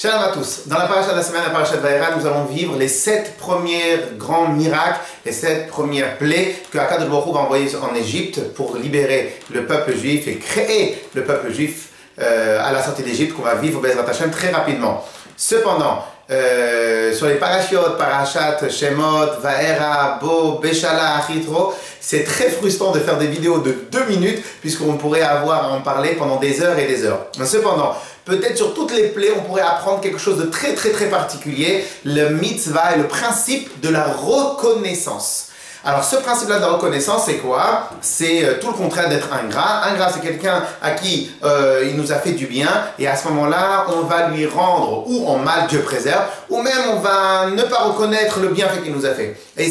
Shalom à tous. Dans la paracha de la semaine, la paracha de Vaïra, nous allons vivre les 7 premiers grands miracles, les 7 premières plaies que Akadosh Baruch Hu va envoyer en Égypte pour libérer le peuple juif et créer le peuple juif à la sortie d'Égypte qu'on va vivre Bezrat Hashem très rapidement. Cependant, sur les parachiotes, Parashat, Shemot, Vaïra, Bo, Beshala, Yitro, c'est très frustrant de faire des vidéos de 2 minutes puisqu'on pourrait avoir à en parler pendant des heures et des heures. Cependant, peut-être sur toutes les plaies, on pourrait apprendre quelque chose de très particulier, le mitzvah et le principe de la reconnaissance. Alors ce principe-là de la reconnaissance, c'est quoi? C'est tout le contraire d'être ingrat. Ingrat, c'est quelqu'un à qui il nous a fait du bien et à ce moment-là, on va lui rendre ou en mal, Dieu préserve, ou même on va ne pas reconnaître le bienfait qu'il nous a fait. Et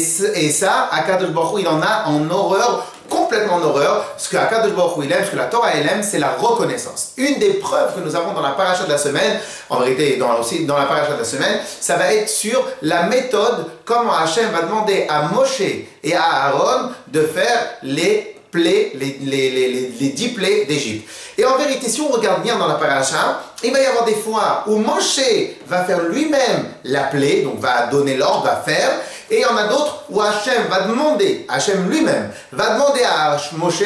ça, Akadosh Baruch Hu, il en a en horreur, complètement en horreur. Ce que Akadosh Baruch Hu il aime, ce que la Torah elle aime, c'est la reconnaissance. Une des preuves que nous avons dans la paracha de la semaine, en vérité aussi dans la paracha de la semaine, ça va être sur la méthode, comment Hachem va demander à Moshe et à Aaron de faire les plaies, les 10 plaies d'Égypte. Et en vérité, si on regarde bien dans la paracha, il va y avoir des fois où Moshe va faire lui-même la plaie, donc va donner l'ordre, va faire, et il y en a d'autres où Hachem va demander, Hachem lui-même, va demander à Moshe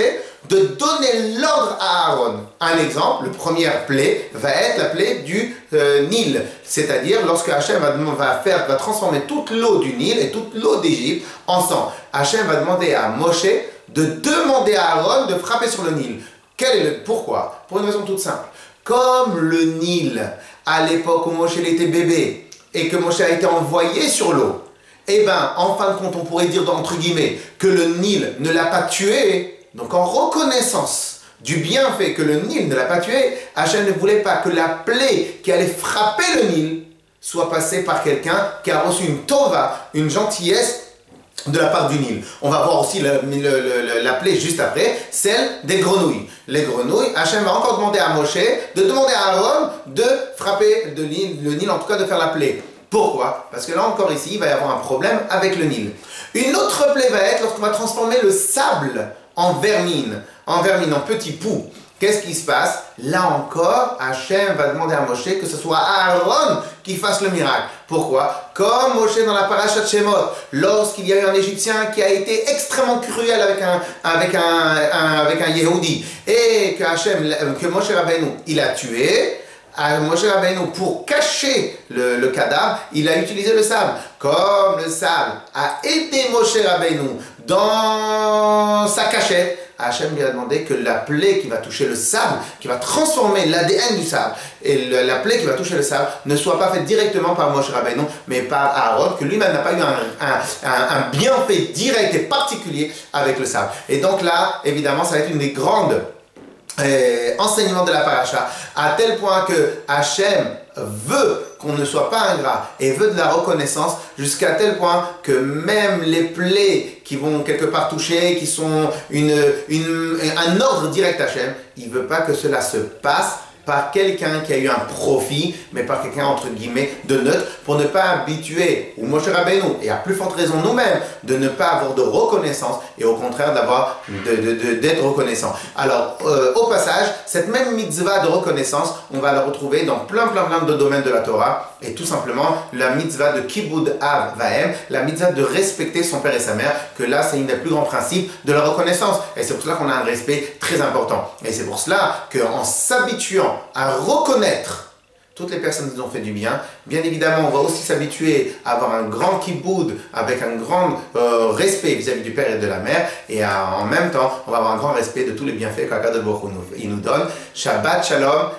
de donner l'ordre à Aaron. Un exemple, le premier plaie va être la plaie du Nil, c'est-à-dire lorsque Hachem va transformer toute l'eau du Nil et toute l'eau d'Égypte en sang. Hachem va demander à Moshe de demander à Aaron de frapper sur le Nil. Pourquoi? Pour une raison toute simple. Comme le Nil, à l'époque où Moshe était bébé et que Moshe a été envoyé sur l'eau, eh bien, en fin de compte, on pourrait dire, entre guillemets, que le Nil ne l'a pas tué. Donc, en reconnaissance du bienfait que le Nil ne l'a pas tué, Hachem ne voulait pas que la plaie qui allait frapper le Nil soit passée par quelqu'un qui a reçu une tova, une gentillesse de la part du Nil. On va voir aussi la plaie juste après, celle des grenouilles. Les grenouilles, Hachem va encore demander à Moshe de demander à Aaron de frapper le Nil, en tout cas de faire la plaie. Pourquoi? Parce que là encore ici, il va y avoir un problème avec le Nil. Une autre plaie va être lorsqu'on va transformer le sable en vermine, en petit poux. Qu'est-ce qui se passe? Là encore, Hachem va demander à Moshe que ce soit Aaron qui fasse le miracle. Pourquoi? Comme Moshe dans la paracha de Shemot, lorsqu'il y a eu un Égyptien qui a été extrêmement cruel avec un Yehudi, et que Moshe Rabbeinu, il a tué, Moshe Rabbeinu, pour cacher le cadavre, il a utilisé le sable. Comme le sable a aidé Moshe Rabbeinu dans sa cachette, Hachem lui a demandé que la plaie qui va toucher le sable, qui va transformer l'ADN du sable, et la plaie qui va toucher le sable, ne soit pas faite directement par Moshe Rabbeinu, mais par Aaron, que lui-même n'a pas eu un bienfait direct et particulier avec le sable. Et donc là, évidemment, ça va être une des grandes enseignement de la paracha, à tel point que Hachem veut qu'on ne soit pas ingrat et veut de la reconnaissance, jusqu'à tel point que même les plaies qui vont quelque part toucher, qui sont un ordre direct à Hachem, il ne veut pas que cela se passe par quelqu'un qui a eu un profit, mais par quelqu'un entre guillemets de neutre, pour ne pas habituer, ou Moshe Rabbeinu, et à plus forte raison nous-mêmes, de ne pas avoir de reconnaissance, et au contraire d'être reconnaissant. Alors, au passage, cette même mitzvah de reconnaissance, on va la retrouver dans plein de domaines de la Torah, et tout simplement la mitzvah de Kibud Av Vahem, la mitzvah de respecter son père et sa mère, que là c'est une des plus grands principes de la reconnaissance, et c'est pour cela qu'on a un respect très important. Et c'est pour cela qu'en s'habituant à reconnaître toutes les personnes qui nous ont fait du bien, bien évidemment, on va aussi s'habituer à avoir un grand kiboud avec un grand respect vis-à-vis du père et de la mère, et en même temps, on va avoir un grand respect de tous les bienfaits qu'Akadosh Baruch Hu nous donne. Shabbat Shalom.